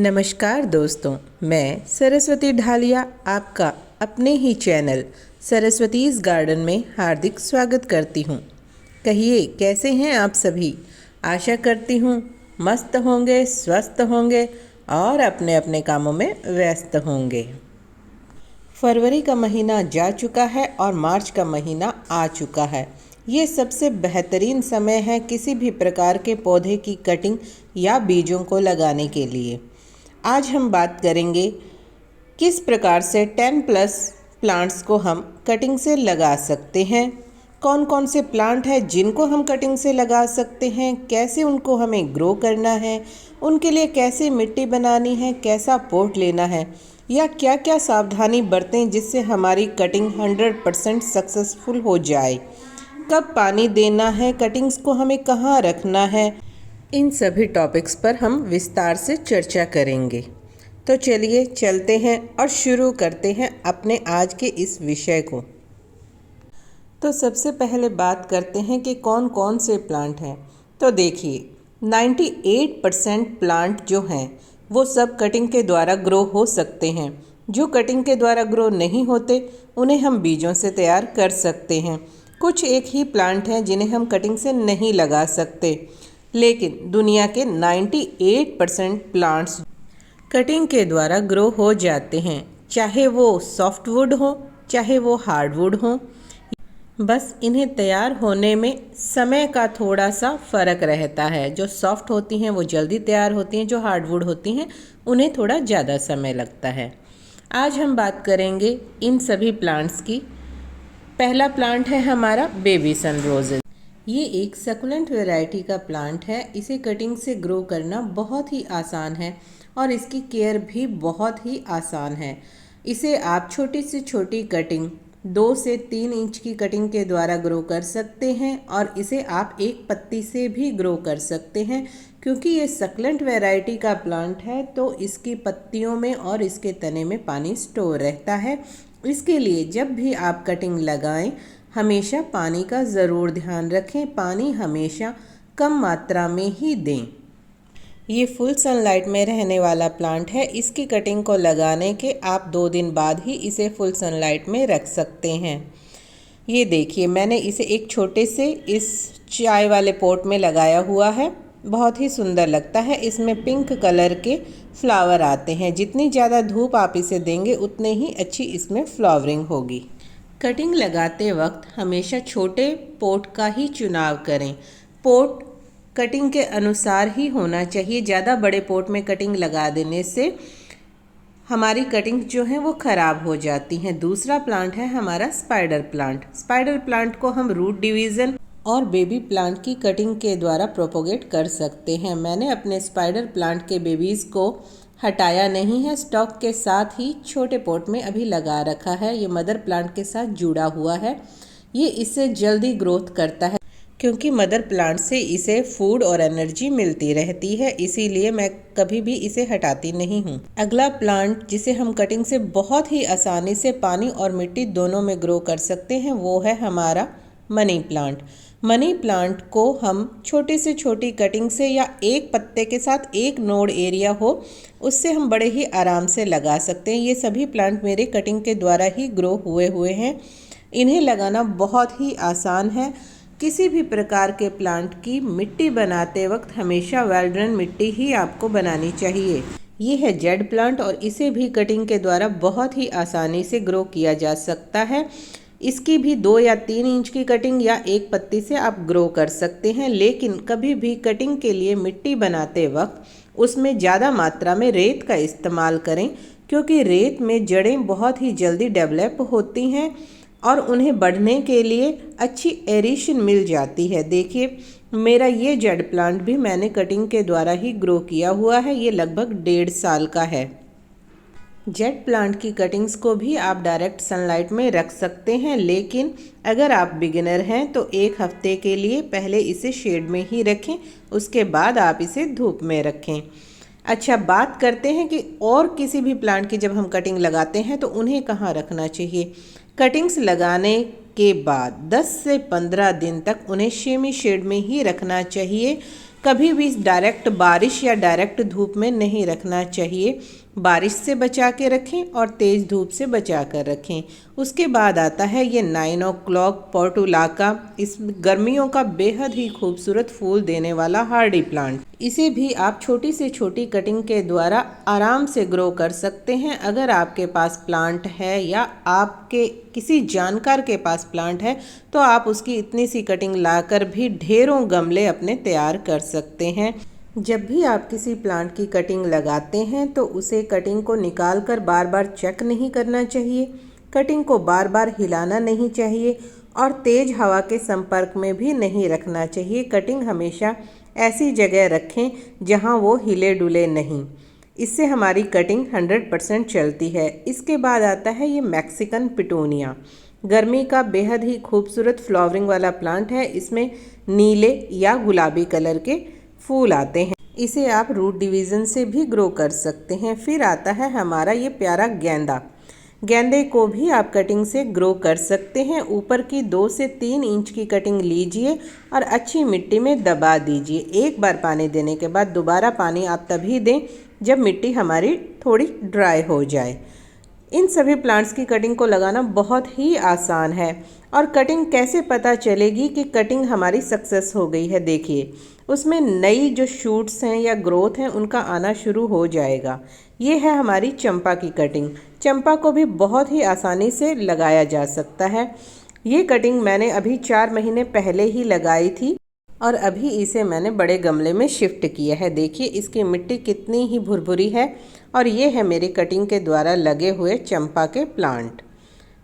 नमस्कार दोस्तों, मैं सरस्वती ढालिया आपका अपने ही चैनल सरस्वतीज़ गार्डन में हार्दिक स्वागत करती हूँ। कहिए कैसे हैं आप सभी। आशा करती हूँ मस्त होंगे, स्वस्थ होंगे और अपने अपने कामों में व्यस्त होंगे। फरवरी का महीना जा चुका है और मार्च का महीना आ चुका है। ये सबसे बेहतरीन समय है किसी भी प्रकार के पौधे की कटिंग या बीजों को लगाने के लिए। आज हम बात करेंगे किस प्रकार से 10+ प्लांट्स को हम कटिंग से लगा सकते हैं, कौन कौन से प्लांट हैं जिनको हम कटिंग से लगा सकते हैं, कैसे उनको हमें ग्रो करना है, उनके लिए कैसे मिट्टी बनानी है, कैसा पोट लेना है या क्या क्या सावधानी बरतें जिससे हमारी कटिंग 100% सक्सेसफुल हो जाए, कब पानी देना है, कटिंग्स को हमें कहाँ रखना है, इन सभी टॉपिक्स पर हम विस्तार से चर्चा करेंगे। तो चलिए चलते हैं और शुरू करते हैं अपने आज के इस विषय को। तो सबसे पहले बात करते हैं कि कौन कौन से प्लांट हैं। तो देखिए 98% प्लांट जो हैं वो सब कटिंग के द्वारा ग्रो हो सकते हैं। जो कटिंग के द्वारा ग्रो नहीं होते उन्हें हम बीजों से तैयार कर सकते हैं। कुछ एक ही प्लांट हैं जिन्हें हम कटिंग से नहीं लगा सकते, लेकिन दुनिया के 98% प्लांट्स कटिंग के द्वारा ग्रो हो जाते हैं, चाहे वो सॉफ्टवुड हो चाहे वो हार्डवुड हो। बस इन्हें तैयार होने में समय का थोड़ा सा फ़र्क रहता है। जो सॉफ्ट होती हैं वो जल्दी तैयार होती हैं, जो हार्डवुड होती हैं उन्हें थोड़ा ज़्यादा समय लगता है। आज हम बात करेंगे इन सभी प्लांट्स की। पहला प्लांट है हमारा बेबी सन रोजेज। ये एक सकुलेंट वैरायटी का प्लांट है। इसे कटिंग से ग्रो करना बहुत ही आसान है और इसकी केयर भी बहुत ही आसान है। इसे आप छोटी से छोटी कटिंग 2 से 3 इंच की कटिंग के द्वारा ग्रो कर सकते हैं और इसे आप एक पत्ती से भी ग्रो कर सकते हैं। क्योंकि ये सकुलेंट वैरायटी का प्लांट है तो इसकी पत्तियों में और इसके तने में पानी स्टोर रहता है। इसके लिए जब भी आप कटिंग लगाएं हमेशा पानी का ज़रूर ध्यान रखें। पानी हमेशा कम मात्रा में ही दें। ये फुल सनलाइट में रहने वाला प्लांट है। इसकी कटिंग को लगाने के आप 2 दिन बाद ही इसे फुल सनलाइट में रख सकते हैं। ये देखिए मैंने इसे एक छोटे से इस चाय वाले पॉट में लगाया हुआ है। बहुत ही सुंदर लगता है। इसमें पिंक कलर के फ्लावर आते हैं। जितनी ज़्यादा धूप आप इसे देंगे उतने ही अच्छी इसमें फ्लावरिंग होगी। कटिंग लगाते वक्त हमेशा छोटे पोट का ही चुनाव करें। पोट कटिंग के अनुसार ही होना चाहिए। ज़्यादा बड़े पोट में कटिंग लगा देने से हमारी कटिंग जो है वो ख़राब हो जाती हैं। दूसरा प्लांट है हमारा स्पाइडर प्लांट। स्पाइडर प्लांट को हम रूट डिवीज़न और बेबी प्लांट की कटिंग के द्वारा प्रोपोगेट कर सकते हैं। मैंने अपने स्पाइडर प्लांट के बेबीज़ को हटाया नहीं है, स्टॉक के साथ ही छोटे पॉट में अभी लगा रखा है। ये मदर प्लांट के साथ जुड़ा हुआ है। ये इससे जल्दी ग्रोथ करता है क्योंकि मदर प्लांट से इसे फूड और एनर्जी मिलती रहती है, इसीलिए मैं कभी भी इसे हटाती नहीं हूँ। अगला प्लांट जिसे हम कटिंग से बहुत ही आसानी से पानी और मिट्टी दोनों में ग्रो कर सकते हैं वो है हमारा मनी प्लांट। मनी प्लांट को हम छोटी से छोटी कटिंग से या एक पत्ते के साथ एक नोड एरिया हो उससे हम बड़े ही आराम से लगा सकते हैं। ये सभी प्लांट मेरे कटिंग के द्वारा ही ग्रो हुए हैं। इन्हें लगाना बहुत ही आसान है। किसी भी प्रकार के प्लांट की मिट्टी बनाते वक्त हमेशा वेल ड्रेन मिट्टी ही आपको बनानी चाहिए। ये है जेड प्लांट और इसे भी कटिंग के द्वारा बहुत ही आसानी से ग्रो किया जा सकता है। इसकी भी 2 या 3 इंच की कटिंग या एक पत्ती से आप ग्रो कर सकते हैं, लेकिन कभी भी कटिंग के लिए मिट्टी बनाते वक्त उसमें ज़्यादा मात्रा में रेत का इस्तेमाल करें क्योंकि रेत में जड़ें बहुत ही जल्दी डेवलप होती हैं और उन्हें बढ़ने के लिए अच्छी एरेशन मिल जाती है। देखिए मेरा ये जेड प्लांट भी मैंने कटिंग के द्वारा ही ग्रो किया हुआ है। ये लगभग 1.5 साल का है। जेड प्लांट की कटिंग्स को भी आप डायरेक्ट सनलाइट में रख सकते हैं, लेकिन अगर आप बिगिनर हैं तो 1 हफ्ते के लिए पहले इसे शेड में ही रखें, उसके बाद आप इसे धूप में रखें। अच्छा, बात करते हैं कि और किसी भी प्लांट की जब हम कटिंग लगाते हैं तो उन्हें कहाँ रखना चाहिए। कटिंग्स लगाने के बाद 10 से 15 दिन तक उन्हें सेमी शेड में ही रखना चाहिए कभी भी डायरेक्ट बारिश या डायरेक्ट धूप में नहीं रखना चाहिए। बारिश से बचा के रखें और तेज़ धूप से बचा कर रखें। उसके बाद आता है ये 9 o'clock पोर्टुलाका। इस गर्मियों का बेहद ही खूबसूरत फूल देने वाला हार्डी प्लांट। इसे भी आप छोटी से छोटी कटिंग के द्वारा आराम से ग्रो कर सकते हैं। अगर आपके पास प्लांट है या आपके किसी जानकार के पास प्लांट है तो आप उसकी इतनी सी कटिंग लाकर भी ढेरों गमले अपने तैयार कर सकते हैं। जब भी आप किसी प्लांट की कटिंग लगाते हैं तो उसे कटिंग को निकाल कर बार बार चेक नहीं करना चाहिए, कटिंग को बार बार हिलाना नहीं चाहिए और तेज़ हवा के संपर्क में भी नहीं रखना चाहिए। कटिंग हमेशा ऐसी जगह रखें जहां वो हिले डुले नहीं। इससे हमारी कटिंग 100% चलती है। इसके बाद आता है ये मैक्सिकन पिटूनिया। गर्मी का बेहद ही खूबसूरत फ्लावरिंग वाला प्लांट है। इसमें नीले या गुलाबी कलर के फूल आते हैं। इसे आप रूट डिवीज़न से भी ग्रो कर सकते हैं। फिर आता है हमारा ये प्यारा गेंदा। गेंदे को भी आप कटिंग से ग्रो कर सकते हैं। ऊपर की 2 से 3 इंच की कटिंग लीजिए और अच्छी मिट्टी में दबा दीजिए। एक बार पानी देने के बाद दोबारा पानी आप तभी दें जब मिट्टी हमारी थोड़ी ड्राई हो जाए। इन सभी प्लांट्स की कटिंग को लगाना बहुत ही आसान है। और कटिंग कैसे पता चलेगी कि कटिंग हमारी सक्सेस हो गई है? देखिए, उसमें नई जो शूट्स हैं या ग्रोथ हैं उनका आना शुरू हो जाएगा। ये है हमारी चंपा की कटिंग। चंपा को भी बहुत ही आसानी से लगाया जा सकता है। ये कटिंग मैंने अभी 4 महीने पहले ही लगाई थी और अभी इसे मैंने बड़े गमले में शिफ्ट किया है। देखिए इसकी मिट्टी कितनी ही भुरभुरी है। और ये है मेरी कटिंग के द्वारा लगे हुए चंपा के प्लांट।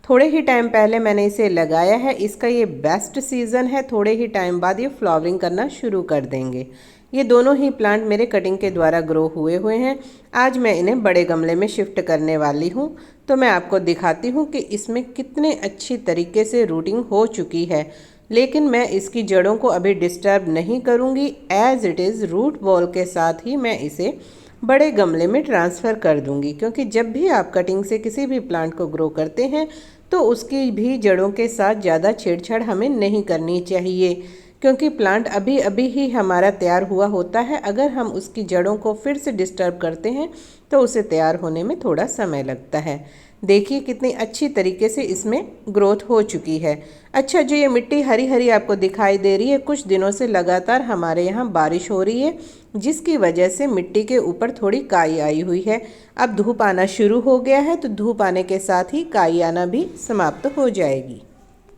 थोड़े ही टाइम पहले मैंने इसे लगाया है। इसका ये बेस्ट सीज़न है। थोड़े ही टाइम बाद ये फ्लावरिंग करना शुरू कर देंगे। ये दोनों ही प्लांट मेरे कटिंग के द्वारा ग्रो हुए हैं। आज मैं इन्हें बड़े गमले में शिफ्ट करने वाली हूँ, तो मैं आपको दिखाती हूँ कि इसमें कितने अच्छी तरीके से रूटिंग हो चुकी है। लेकिन मैं इसकी जड़ों को अभी डिस्टर्ब नहीं करूँगी। As it is root ball के साथ ही मैं इसे बड़े गमले में ट्रांसफ़र कर दूंगी। क्योंकि जब भी आप कटिंग से किसी भी प्लांट को ग्रो करते हैं तो उसकी भी जड़ों के साथ ज़्यादा छेड़छाड़ हमें नहीं करनी चाहिए। क्योंकि प्लांट अभी अभी ही हमारा तैयार हुआ होता है। अगर हम उसकी जड़ों को फिर से डिस्टर्ब करते हैं तो उसे तैयार होने में थोड़ा समय लगता है। देखिए कितनी अच्छी तरीके से इसमें ग्रोथ हो चुकी है। अच्छा, जो ये मिट्टी हरी हरी आपको दिखाई दे रही है, कुछ दिनों से लगातार हमारे यहाँ बारिश हो रही है, जिसकी वजह से मिट्टी के ऊपर थोड़ी काई आई हुई है। अब धूप आना शुरू हो गया है, तो धूप आने के साथ ही काई आना भी समाप्त हो जाएगी।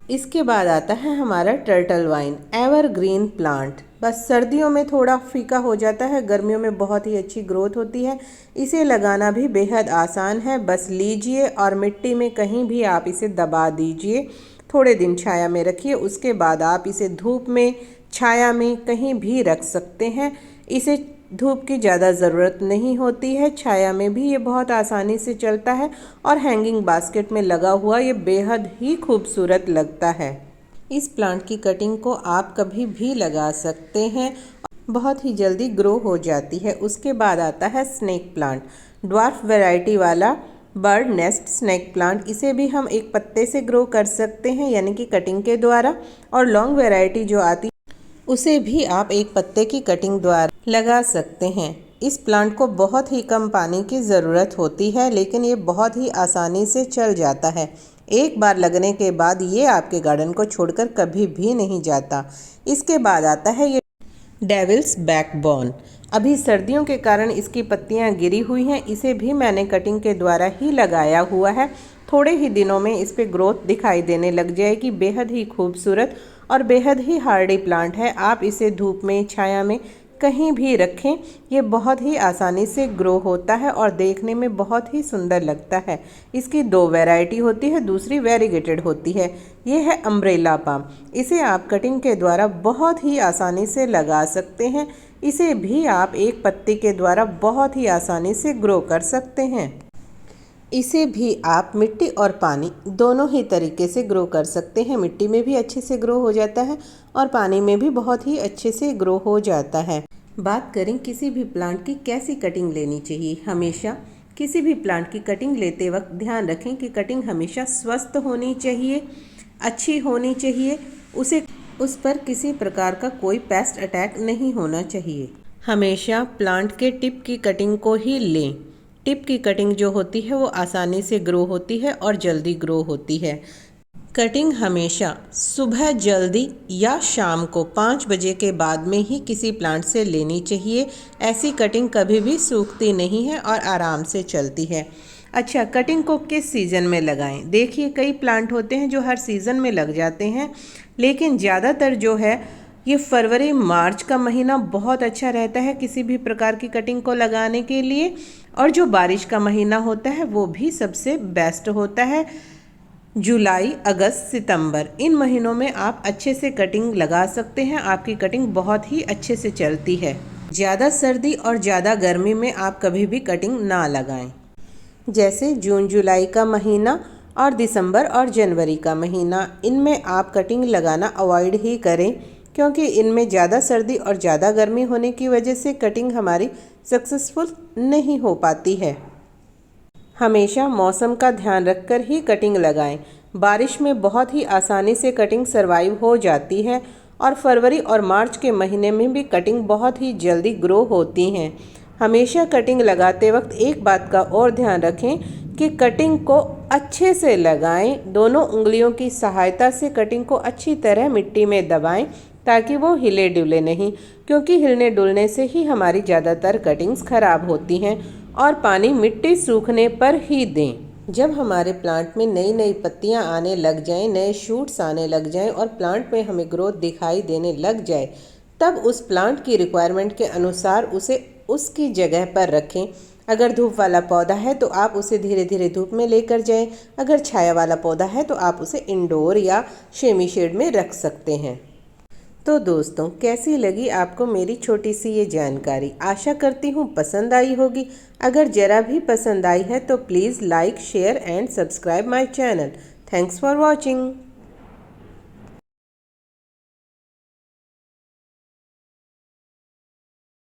इसके बाद आता है हमारा टर्टल वाइन एवरग्रीन प्लांट। बस सर्दियों में थोड़ा फीका हो जाता है, गर्मियों में बहुत ही अच्छी ग्रोथ होती है। इसे लगाना भी बेहद आसान है। बस लीजिए और मिट्टी में कहीं भी आप इसे दबा दीजिए। थोड़े दिन छाया में रखिए। उसके बाद आप इसे धूप में, छाया में कहीं भी रख सकते हैं। इसे धूप की ज़्यादा ज़रूरत नहीं होती है। छाया में भी ये बहुत आसानी से चलता है और हैंगिंग बास्केट में लगा हुआ ये बेहद ही खूबसूरत लगता है। इस प्लांट की कटिंग को आप कभी भी लगा सकते हैं, बहुत ही जल्दी ग्रो हो जाती है। उसके बाद आता है स्नेक प्लांट, ड्वार्फ वैरायटी वाला बर्ड नेस्ट स्नेक प्लांट। इसे भी हम एक पत्ते से ग्रो कर सकते हैं, यानी कि कटिंग के द्वारा। और लॉन्ग वैरायटी जो आती है उसे भी आप एक पत्ते की कटिंग द्वारा लगा सकते हैं। इस प्लांट को बहुत ही कम पानी की ज़रूरत होती है, लेकिन ये बहुत ही आसानी से चल जाता है। एक बार लगने के बाद ये आपके गार्डन को छोड़कर कभी भी नहीं जाता। इसके बाद आता है ये डेविल्स बैकबोन। अभी सर्दियों के कारण इसकी पत्तियां गिरी हुई हैं। इसे भी मैंने कटिंग के द्वारा ही लगाया हुआ है। थोड़े ही दिनों में इस पे ग्रोथ दिखाई देने लग जाएगी। बेहद ही खूबसूरत और बेहद ही हार्डी प्लांट है। आप इसे धूप में, छाया में कहीं भी रखें, ये बहुत ही आसानी से ग्रो होता है और देखने में बहुत ही सुंदर लगता है। इसकी 2 वैरायटी होती है, दूसरी वेरीगेटेड होती है। ये है अम्ब्रेला पाम। इसे आप कटिंग के द्वारा बहुत ही आसानी से लगा सकते हैं। इसे भी आप एक पत्ती के द्वारा बहुत ही आसानी से ग्रो कर सकते हैं। इसे भी आप मिट्टी और पानी दोनों ही तरीके से ग्रो कर सकते हैं। मिट्टी में भी अच्छे से ग्रो हो जाता है और पानी में भी बहुत ही अच्छे से ग्रो हो जाता है। बात करें किसी भी प्लांट की कैसी कटिंग लेनी चाहिए। हमेशा किसी भी प्लांट की कटिंग लेते वक्त ध्यान रखें कि कटिंग हमेशा स्वस्थ होनी चाहिए, अच्छी होनी चाहिए। उसे उस पर किसी प्रकार का कोई पेस्ट अटैक नहीं होना चाहिए। हमेशा प्लांट के टिप की कटिंग को ही लें। टिप की कटिंग जो होती है वो आसानी से ग्रो होती है और जल्दी ग्रो होती है। कटिंग हमेशा सुबह जल्दी या शाम को 5 बजे के बाद में ही किसी प्लांट से लेनी चाहिए। ऐसी कटिंग कभी भी सूखती नहीं है और आराम से चलती है। अच्छा, कटिंग को किस सीज़न में लगाएं? देखिए, कई प्लांट होते हैं जो हर सीज़न में लग जाते हैं, लेकिन ज़्यादातर जो है ये फरवरी मार्च का महीना बहुत अच्छा रहता है किसी भी प्रकार की कटिंग को लगाने के लिए। और जो बारिश का महीना होता है वो भी सबसे बेस्ट होता है। जुलाई, अगस्त, सितंबर, इन महीनों में आप अच्छे से कटिंग लगा सकते हैं। आपकी कटिंग बहुत ही अच्छे से चलती है। ज़्यादा सर्दी और ज़्यादा गर्मी में आप कभी भी कटिंग ना लगाएं। जैसे जून जुलाई का महीना और दिसंबर और जनवरी का महीना, इनमें आप कटिंग लगाना अवॉइड ही करें, क्योंकि इनमें ज़्यादा सर्दी और ज़्यादा गर्मी होने की वजह से कटिंग हमारी सक्सेसफुल नहीं हो पाती है। हमेशा मौसम का ध्यान रखकर ही कटिंग लगाएं। बारिश में बहुत ही आसानी से कटिंग सरवाइव हो जाती है और फरवरी और मार्च के महीने में भी कटिंग बहुत ही जल्दी ग्रो होती हैं। हमेशा कटिंग लगाते वक्त एक बात का और ध्यान रखें कि कटिंग को अच्छे से लगाएं। दोनों उंगलियों की सहायता से कटिंग को अच्छी तरह मिट्टी में दबाएं ताकि वो हिले डुले नहीं, क्योंकि हिलने डुलने से ही हमारी ज़्यादातर कटिंग्स खराब होती हैं। और पानी मिट्टी सूखने पर ही दें। जब हमारे प्लांट में नई नई पत्तियां आने लग जाएं, नए शूट्स आने लग जाएं और प्लांट में हमें ग्रोथ दिखाई देने लग जाए, तब उस प्लांट की रिक्वायरमेंट के अनुसार उसे उसकी जगह पर रखें। अगर धूप वाला पौधा है तो आप उसे धीरे धीरे धूप में लेकर जाएं। अगर छाया वाला पौधा है तो आप उसे इंडोर या सेमी शेड में रख सकते हैं। तो दोस्तों, कैसी लगी आपको मेरी छोटी सी ये जानकारी? आशा करती हूँ पसंद आई होगी। अगर ज़रा भी पसंद आई है तो please like, share and subscribe my channel. Thanks for watching.